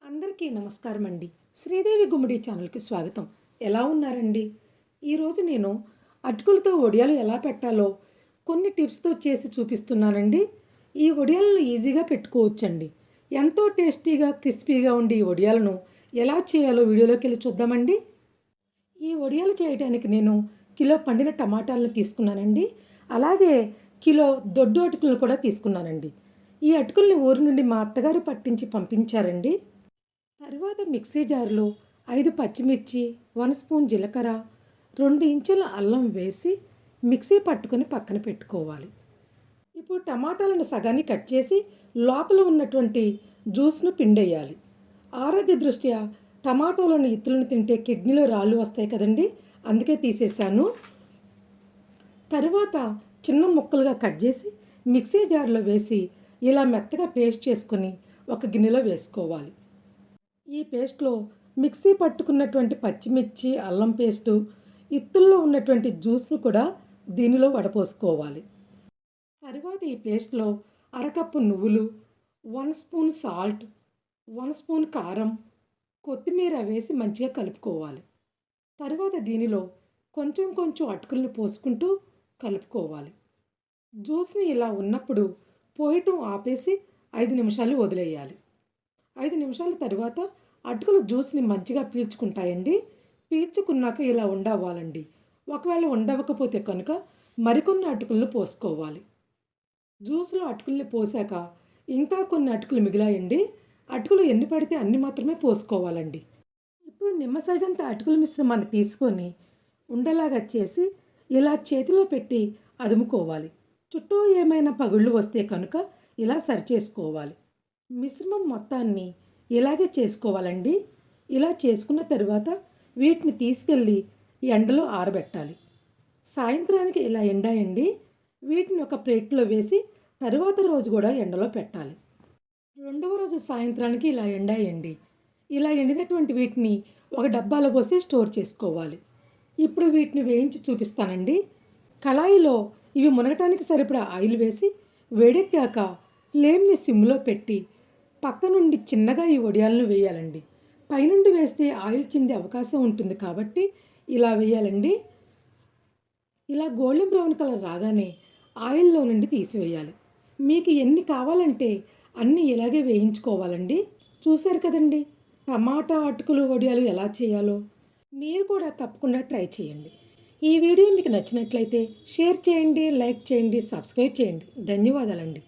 అందరికీ నమస్కారం అండి. శ్రీదేవి గుమ్మడి ఛానల్కి స్వాగతం. ఎలా ఉన్నారండి? ఈరోజు నేను అటుకులతో వడియాలు ఎలా పెట్టాలో కొన్ని టిప్స్తో చేసి చూపిస్తున్నానండి. ఈ వడియాలను ఈజీగా పెట్టుకోవచ్చండి. ఎంతో టేస్టీగా క్రిస్పీగా ఉండే ఈ వడియాలను ఎలా చేయాలో వీడియోలోకి వెళ్ళి చూద్దామండి. ఈ వడియాలు చేయడానికి నేను కిలో పండిన టమాటాలను తీసుకున్నానండి. అలాగే కిలో దొడ్డు అటుకులను కూడా తీసుకున్నానండి. ఈ అటుకుల్ని ఊరి నుండి మా అత్తగారు పట్టించి పంపించారండి. తరువాత మిక్సీ జార్లో 5 పచ్చిమిర్చి, 1 స్పూన్ జీలకర్ర, 2 ఇంచుల అల్లం వేసి మిక్సీ పట్టుకొని పక్కన పెట్టుకోవాలి. ఇప్పుడు టమాటాలను సగాన్ని కట్ చేసి లోపల ఉన్నటువంటి జ్యూస్ను పిండేయాలి. ఆరోగ్య దృష్ట్యా టమాటోలను ఇత్తులను తింటే కిడ్నీలో రాళ్ళు వస్తాయి కదండి, అందుకే తీసేశాను. తరువాత చిన్న ముక్కలుగా కట్ చేసి మిక్సీ జార్లో వేసి ఇలా మెత్తగా పేస్ట్ చేసుకొని ఒక గిన్నెలో వేసుకోవాలి. ఈ పేస్ట్లో మిక్సీ పట్టుకున్నటువంటి పచ్చిమిర్చి, అల్లం పేస్టు, ఇత్తుల్లో ఉన్నటువంటి జ్యూస్ను కూడా దీనిలో వడపోసుకోవాలి. తరువాత ఈ పేస్ట్లో అరకప్పు నువ్వులు, 1 స్పూన్ సాల్ట్, 1 స్పూన్ కారం, కొత్తిమీర వేసి మంచిగా కలుపుకోవాలి. తరువాత దీనిలో కొంచెం కొంచెం అటుకులను పోసుకుంటూ కలుపుకోవాలి. జ్యూస్ని ఇలా ఉన్నప్పుడు పోయటం ఆపేసి 5 నిమిషాలు వదిలేయాలి. 5 నిమిషాల తర్వాత అటుకులు జ్యూస్ని మంచిగా పీల్చుకుంటాయండి. పీల్చుకున్నాక ఇలా ఉండవ్వాలండి. ఒకవేళ ఉండవకపోతే కనుక మరికొన్ని అటుకులను పోసుకోవాలి. జ్యూస్లో అటుకుల్ని పోసాక ఇంకా కొన్ని అటుకులు మిగిలాయండి. అటుకులు ఎన్ని పడితే అన్ని మాత్రమే పోసుకోవాలండి. ఇప్పుడు నిమ్మ సైజంత అటుకుల మిశ్రమాన్ని తీసుకొని ఉండలాగా చేసి ఇలా చేతిలో పెట్టి అదుముకోవాలి. చుట్టూ ఏమైనా పగుళ్ళు వస్తే కనుక ఇలా సరిచేసుకోవాలి. మిశ్రమం మొత్తాన్ని ఇలాగే చేసుకోవాలండి. ఇలా చేసుకున్న తర్వాత వీటిని తీసుకెళ్ళి ఎండలో ఆరబెట్టాలి. సాయంత్రానికి ఇలా ఎండాయండి. వీటిని ఒక ప్లేట్లో వేసి తరువాత రోజు కూడా ఎండలో పెట్టాలి. రెండవ రోజు సాయంత్రానికి ఇలా ఎండాయండి. ఇలా ఎండినటువంటి వీటిని ఒక డబ్బాలో పోసి స్టోర్ చేసుకోవాలి. ఇప్పుడు వీటిని వేయించి చూపిస్తానండి. కళాయిలో ఇవి మునగటానికి సరిపడా ఆయిల్ వేసి వేడెక్కాక ఫ్లేమ్ని సిమ్లో పెట్టి పక్క నుండి చిన్నగా ఈ వడియాలను వేయాలండి. పైనుండి వేస్తే ఆయిల్ చిందే అవకాశం ఉంటుంది కాబట్టి ఇలా వేయాలండి. ఇలా గోల్డెన్ బ్రౌన్ కలర్ రాగానే ఆయిల్లో నుండి తీసివేయాలి. మీకు ఎన్ని కావాలంటే అన్నీ ఇలాగే వేయించుకోవాలండి. చూశారు కదండి టమాటా అటుకులు వడియాలు ఎలా చేయాలో. మీరు కూడా తప్పకుండా ట్రై చేయండి. ఈ వీడియో మీకు నచ్చినట్లయితే షేర్ చేయండి, లైక్ చేయండి, సబ్స్క్రైబ్ చేయండి. ధన్యవాదాలండి.